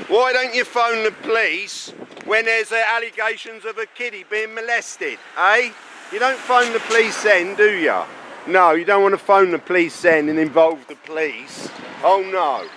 Why don't you phone the police when there's allegations of a kiddie being molested, eh? You don't phone the police then, do you? No, you don't want to phone the police then and involve the police. Oh no.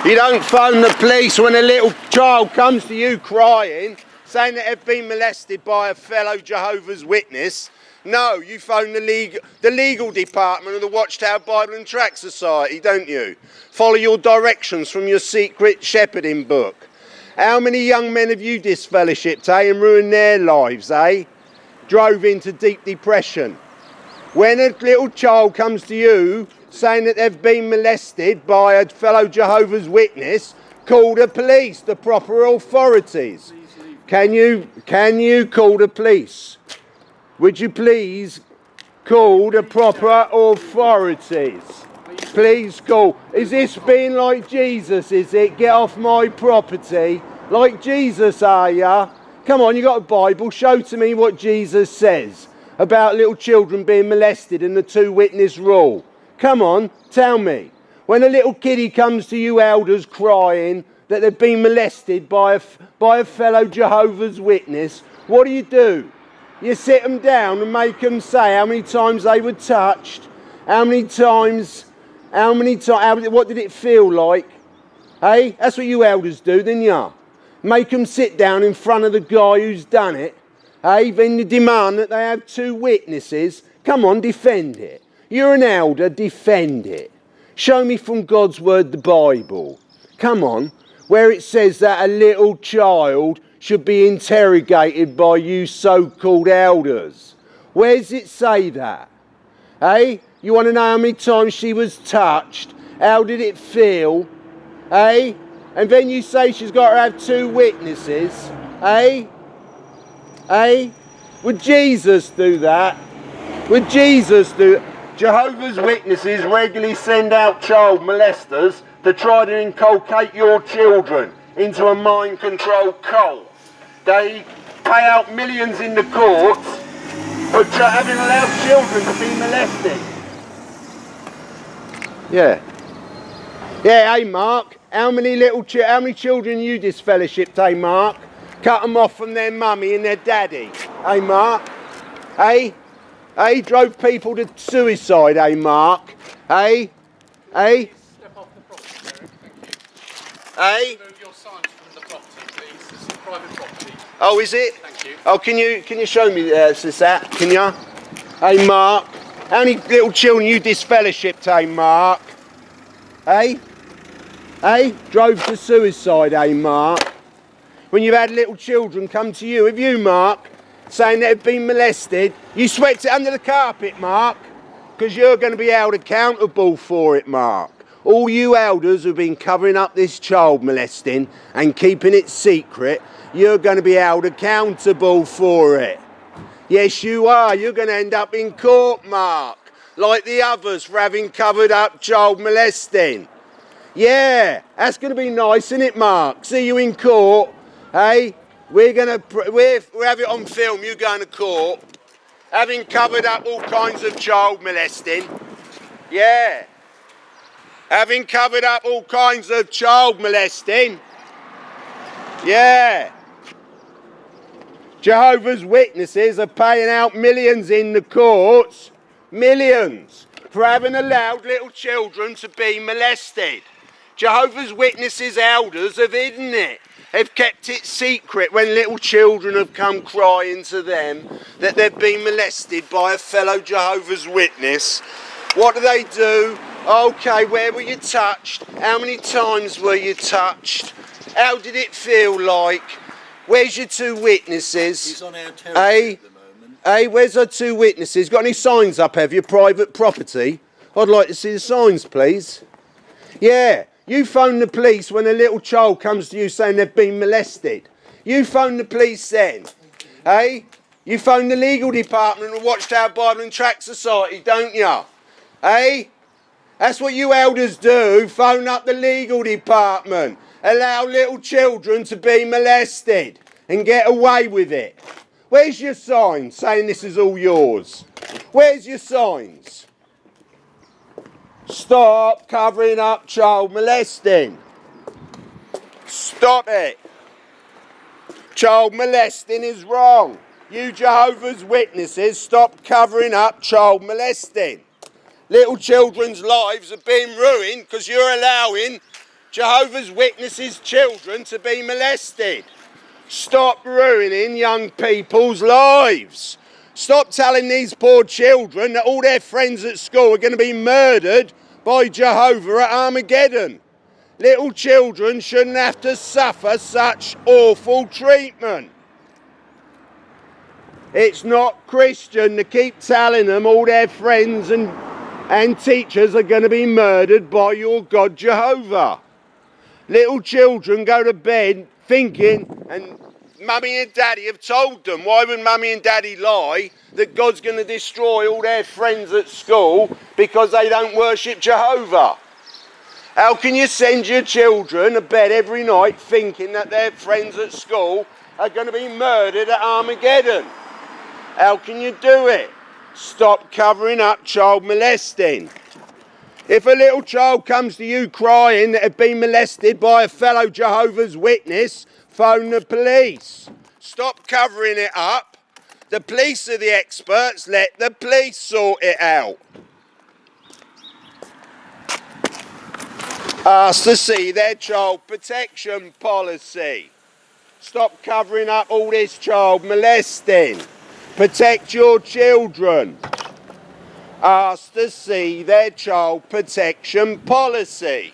You don't phone the police when a little child comes to you crying, saying that they've been molested by a fellow Jehovah's Witness. No, you phone the legal department of the Watchtower Bible and Tract Society, don't you? Follow your directions from your secret shepherding book. How many young men have you disfellowshipped, eh, and ruined their lives, eh? Drove into deep depression. When a little child comes to you saying that they've been molested by a fellow Jehovah's Witness, call the police, the proper authorities. Can you call the police? Would you please call the proper authorities? Please call. Is this being like Jesus, is it? Get off my property. Like Jesus, are ya? Come on, you got a Bible. Show to me what Jesus says about little children being molested and the two-witness rule. Come on, tell me. When a little kiddie comes to you elders crying that they've been molested by a fellow Jehovah's Witness, what do? You sit them down and make them say how many times they were touched, what did it feel like? Hey, that's what you elders do, didn't you? Make them sit down in front of the guy who's done it. Hey, then you demand that they have two witnesses. Come on, defend it. You're an elder, defend it. Show me from God's word, the Bible. Come on, where it says that a little child should be interrogated by you so-called elders. Where does it say that? Hey? You want to know how many times she was touched? How did it feel? Hey? And then you say she's got to have two witnesses. Hey? Hey? Would Jesus do that? Would Jesus do it? Jehovah's Witnesses regularly send out child molesters to try to inculcate your children into a mind-controlled cult. They pay out millions in the courts for having allowed children to be molested. Yeah. Yeah, hey Mark, how many children you disfellowshipped, hey Mark? Cut them off from their mummy and their daddy. Hey Mark? Hey? Hey, drove people to suicide, hey Mark? Hey? Hey? Step off the property, Derek, thank you. Hey? Remove your signs from the property, please. This is private property. Oh, is it? Thank you. Oh, can you show me that? Can you? Hey Mark, how many little children you disfellowshipped, hey Mark? Hey? Hey? Drove to suicide, hey Mark? When you've had little children come to you, have you, Mark, saying they've been molested, you swept it under the carpet, Mark, because you're going to be held accountable for it, Mark. All you elders who've been covering up this child molesting and keeping it secret, you're going to be held accountable for it. Yes, you are. You're going to end up in court, Mark, like the others for having covered up child molesting. Yeah, that's going to be nice, isn't it, Mark? See you in court, hey? We'll have it on film, you going to court, having covered up all kinds of child molesting. Yeah. Having covered up all kinds of child molesting. Yeah. Jehovah's Witnesses are paying out millions in the courts, millions, for having allowed little children to be molested. Jehovah's Witnesses elders have hidden it. They've kept it secret when little children have come crying to them that they've been molested by a fellow Jehovah's Witness. What do? Okay, where were you touched? How many times were you touched? How did it feel like? Where's your two witnesses? He's on our territory at the moment. Hey, where's our two witnesses? Got any signs up, have you? Private property? I'd like to see the signs, please. Yeah. You phone the police when a little child comes to you saying they've been molested. You phone the police then. Hey? You phone the legal department of Watchtower Bible and Tract Society, don't you? Hey? That's what you elders do. Phone up the legal department. Allow little children to be molested and get away with it. Where's your sign saying this is all yours? Where's your signs? Stop covering up child molesting. Stop it. Child molesting is wrong. You Jehovah's Witnesses, stop covering up child molesting. Little children's lives are being ruined because you're allowing Jehovah's Witnesses' children to be molested. Stop ruining young people's lives. Stop telling these poor children that all their friends at school are going to be murdered by Jehovah at Armageddon. Little children shouldn't have to suffer such awful treatment. It's not Christian to keep telling them all their friends and teachers are going to be murdered by your God Jehovah. Little children go to bed thinking, and Mummy and Daddy have told them, why would Mummy and Daddy lie, that God's going to destroy all their friends at school because they don't worship Jehovah? How can you send your children to bed every night thinking that their friends at school are going to be murdered at Armageddon? How can you do it? Stop covering up child molesting. If a little child comes to you crying that had been molested by a fellow Jehovah's Witness, phone the police. Stop covering it up. The police are the experts. Let the police sort it out. Ask to see their child protection policy. Stop covering up all this child molesting. Protect your children. Ask to see their child protection policy.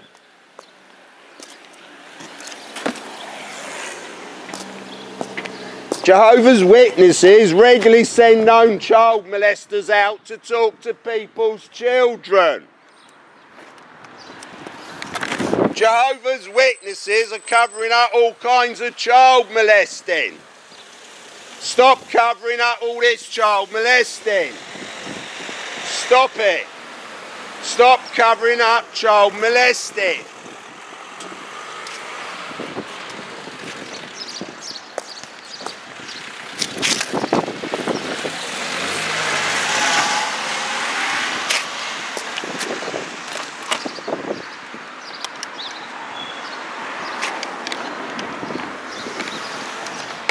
Jehovah's Witnesses regularly send known child molesters out to talk to people's children. Jehovah's Witnesses are covering up all kinds of child molesting. Stop covering up all this child molesting. Stop it. Stop covering up child molesting.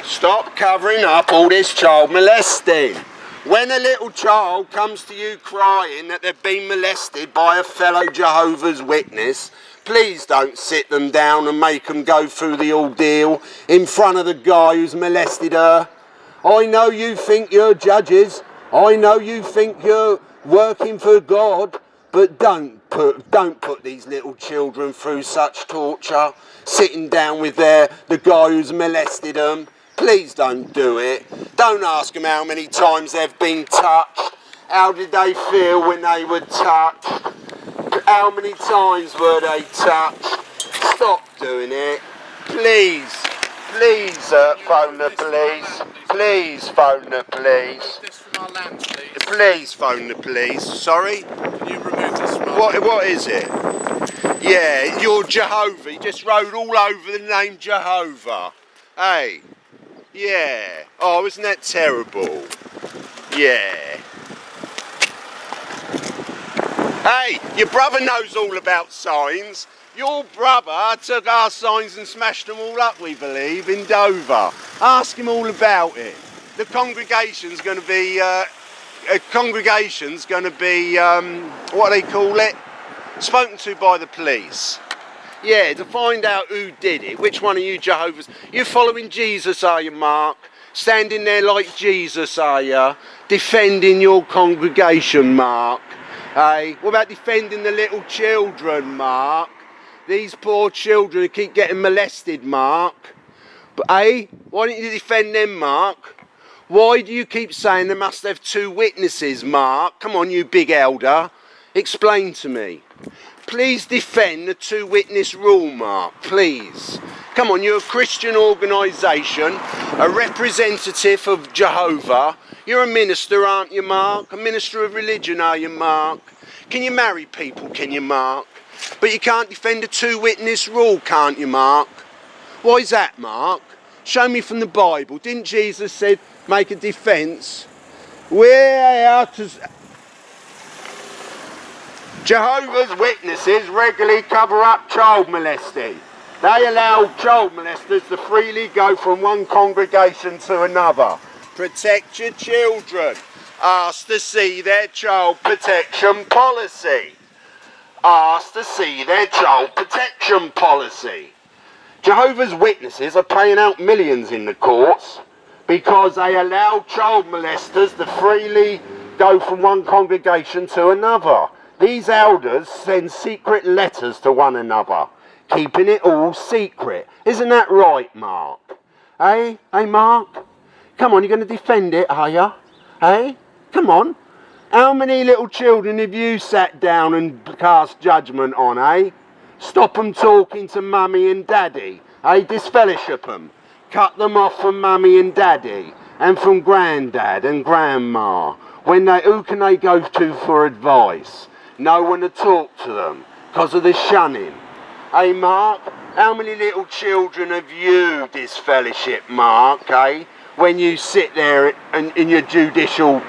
Stop covering up all this child molesting. When a little child comes to you crying that they've been molested by a fellow Jehovah's Witness, please don't sit them down and make them go through the ordeal in front of the guy who's molested her. I know you think you're judges. I know you think you're working for God, but don't put these little children through such torture, sitting down with the guy who's molested them. Please don't do it. Don't ask them how many times they've been touched. How did they feel when they were touched? How many times were they touched? Stop doing it. Please, please phone the police. Please phone the police. Remove this from our land, please. Please phone the police. Sorry? Can you remove this from our What is it? Yeah, you're Jehovah. You just wrote all over the name Jehovah. Hey. Yeah. Oh, isn't that terrible? Yeah. Hey, your brother knows all about signs. Your brother took our signs and smashed them all up, we believe, in Dover. Ask him all about it. The congregation's going to be, what do they call it? Spoken to by the police. Yeah, to find out who did it. Which one of you Jehovah's... You're following Jesus, are you, Mark? Standing there like Jesus, are you? Defending your congregation, Mark. Hey, what about defending the little children, Mark? These poor children who keep getting molested, Mark. But, hey, why don't you defend them, Mark? Why do you keep saying they must have two witnesses, Mark? Come on, you big elder. Explain to me. Please defend the two-witness rule, Mark, please. Come on, you're a Christian organisation, a representative of Jehovah. You're a minister, aren't you, Mark? A minister of religion, are you, Mark? Can you marry people, can you, Mark? But you can't defend a two-witness rule, can't you, Mark? Why is that, Mark? Show me from the Bible. Didn't Jesus say, make a defence? We're out to... Jehovah's Witnesses regularly cover up child molesting. They allow child molesters to freely go from one congregation to another. Protect your children. Ask to see their child protection policy. Ask to see their child protection policy. Jehovah's Witnesses are paying out millions in the courts because they allow child molesters to freely go from one congregation to another. These elders send secret letters to one another, keeping it all secret. Isn't that right, Mark? Hey, Mark? Come on, you're going to defend it, are you? Hey, come on. How many little children have you sat down and cast judgment on, eh? Stop them talking to mummy and daddy, eh? Disfellowship them. Cut them off from mummy and daddy and from granddad and grandma. Who can they go to for advice? No one to talk to them because of the shunning. Hey, Mark, how many little children have you disfellowship, Mark, eh? When you sit there in your judicial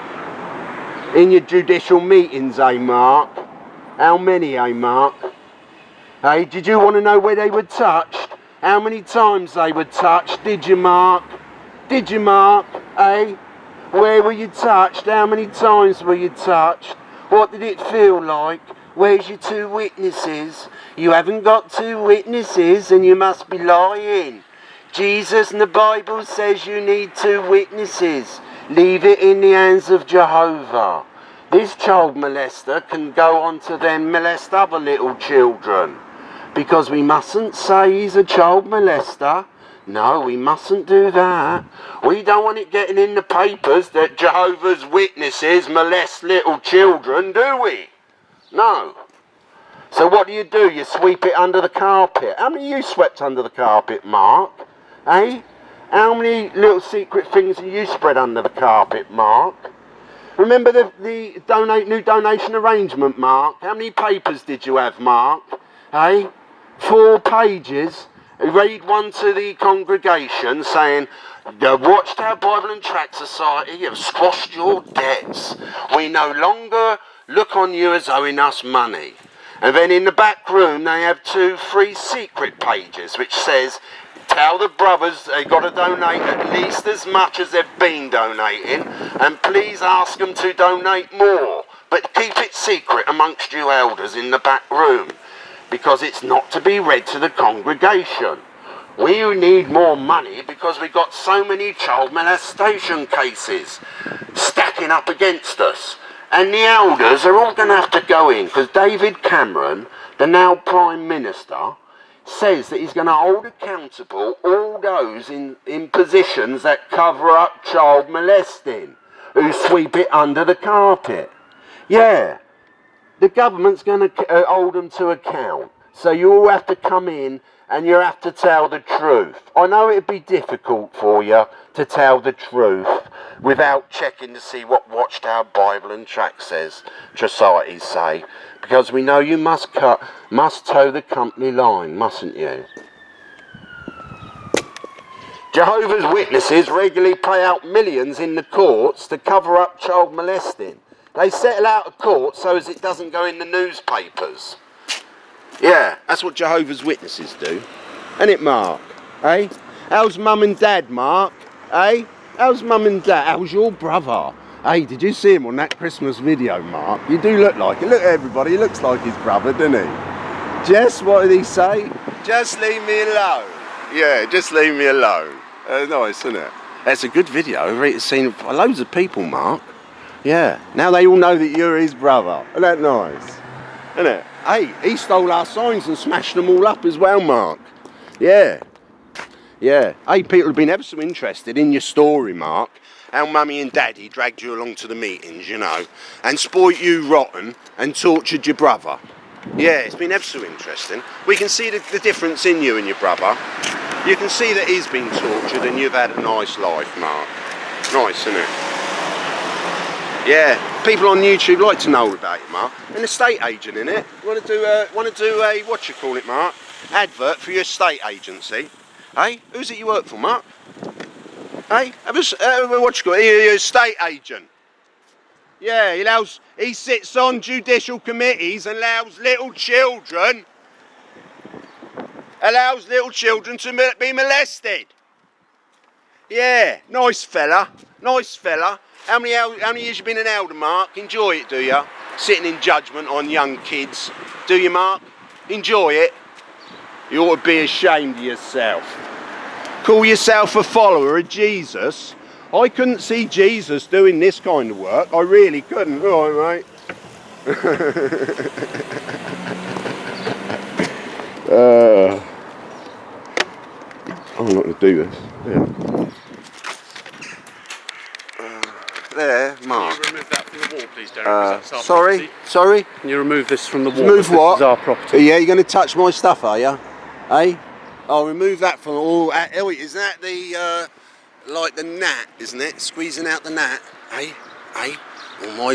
meetings, eh, Mark? How many, eh, Mark? Hey, did you want to know where they were touched? How many times they were touched? Did you, Mark? Did you, Mark? Hey? Where were you touched? How many times were you touched? What did it feel like? Where's your two witnesses? You haven't got two witnesses and you must be lying. Jesus and the Bible says you need two witnesses. Leave it in the hands of Jehovah. This child molester can go on to then molest other little children. Because we mustn't say he's a child molester. No, we mustn't do that. We don't want it getting in the papers that Jehovah's Witnesses molest little children, do we? No. So what do? You sweep it under the carpet. How many of you swept under the carpet, Mark? Eh? How many little secret things have you spread under the carpet, Mark? Remember the new donation arrangement, Mark? How many papers did you have, Mark? Eh? 4 pages. Read one to the congregation saying, the Watchtower Bible and Tract Society have squashed your debts. We no longer look on you as owing us money. And then in the back room they have 2 free secret pages which says, tell the brothers they've got to donate at least as much as they've been donating, and please ask them to donate more. But keep it secret amongst you elders in the back room, because it's not to be read to the congregation. We need more money because we've got so many child molestation cases stacking up against us. And the elders are all going to have to go in, because David Cameron, the now Prime Minister, says that he's going to hold accountable all those in positions that cover up child molesting, who sweep it under the carpet. Yeah, the government's going to hold them to account. So you all have to come in and you have to tell the truth. I know it'd be difficult for you to tell the truth without checking to see what Watchtower Bible and Tract Society say, because we know you must toe the company line, mustn't you? Jehovah's Witnesses regularly pay out millions in the courts to cover up child molesting. They settle out of court so as it doesn't go in the newspapers. Yeah, that's what Jehovah's Witnesses do. Ain't it, Mark? Eh? How's mum and dad, Mark? Eh? How's mum and dad? How's your brother? Hey, did you see him on that Christmas video, Mark? You do look like it. Look at everybody. He looks like his brother, doesn't he? Jess, what did he say? Just leave me alone. Yeah, just leave me alone. Nice, isn't it? That's a good video. It's seen by loads of people, Mark. Yeah. Now they all know that you're his brother. Isn't that nice? Isn't it? Hey, he stole our signs and smashed them all up as well, Mark. Yeah. Yeah. Hey, people have been ever so interested in your story, Mark. How mummy and daddy dragged you along to the meetings, you know, and spoilt you rotten and tortured your brother. Yeah, it's been ever so interesting. We can see the difference in you and your brother. You can see that he's been tortured and you've had a nice life, Mark. Nice, isn't it? Yeah, people on YouTube like to know all about you, Mark. An estate agent, innit? You want to do a what you call it, Mark? Advert for your estate agency. Hey, who's it you work for, Mark? Hey, what you call it? You're an estate agent. Yeah, he sits on judicial committees and allows little children to be molested. Yeah, nice fella. Nice fella. How many years you been an elder, Mark? Enjoy it, do you? Sitting in judgment on young kids. Do you, Mark? Enjoy it. You ought to be ashamed of yourself. Call yourself a follower of Jesus. I couldn't see Jesus doing this kind of work. I really couldn't. All right, mate. I'm not going to do this. Yeah. There, Mark. Can you remove that from the wall, please, Derek? 'Cause that's our Sorry? property. Sorry? Can you remove this from the wall? Remove This what? is our property. Yeah, you're going to touch my stuff, are you? Eh? I'll remove that from all. Oh, isn't that the like the gnat, isn't it? Squeezing out the gnat, eh? Eh? Oh my.